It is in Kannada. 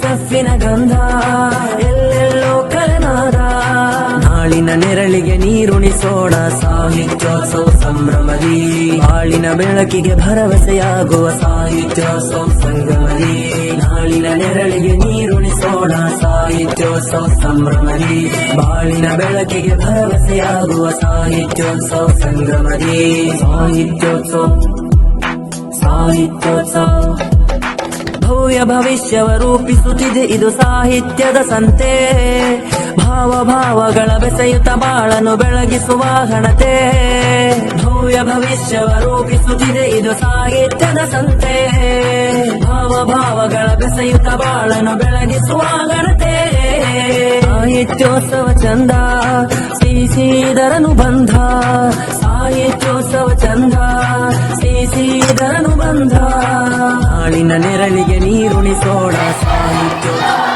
ಸಫಿನ ಗಂಧ ಎಲ್ಲೆಲ್ಲೋ ಕಲೆನಾದ ನಾಳಿನ ನೆರಳಿಗೆ ನೀರುಣಿಸೋಣ ಸಾಹಿತ್ಯೋತ್ಸವ ಸಂಭ್ರಮದಿ ಬಾಳಿನ ಬೆಳಕಿಗೆ ಭರವಸೆಯಾಗುವ ಸಾಹಿತ್ಯೋತ್ಸವ ಸಂಗಮದಿ ನಾಳಿನ ನೆರಳಿಗೆ ನೀರುಣಿಸೋಣ ಸಾಹಿತ್ಯೋತ್ಸವ ಸಂಭ್ರಮದಿ ಬಾಳಿನ ಬೆಳಕಿಗೆ ಭರವಸೆಯಾಗುವ ಸಾಹಿತ್ಯೋತ್ಸವ ಸಂಗಮದಿ ಸಾಹಿತ್ಯೋತ್ಸವ ಭವ್ಯ ಭವಿಷ್ಯವ ರೂಪಿಸುತ್ತಿದೆ ಇದು ಸಾಹಿತ್ಯದ ಸಂತೆ ಭಾವಗಳ ಬೆಸೆಯುತ್ತ ಬಾಳನ್ನು ಬೆಳಗಿಸುವ ಘನತೆ ಭವ್ಯ ಭವಿಷ್ಯವ ರೂಪಿಸುತ್ತಿದೆ ಇದು ಸಾಹಿತ್ಯದ ಸಂತೆ ಭಾವಗಳ ಬೆಸೆಯುತ್ತ ಬಾಳನ್ನು ಬೆಳಗಿಸುವ ಘನತೆ ಸಾಹಿತ್ಯೋತ್ಸವ ಚಂದ ಶ್ರೀಧರನು ಬಂಧ ಸಾಹಿತ್ಯೋತ್ಸವ ಚಂದ ಶ್ರೀಧರನು ಬಂಧ ನಾಳಿನ ನೆರಳಿಗೆ ನೀರುಣಿಸೋಣ ಸಾಹಿತ್ಯೋತ್ಸವ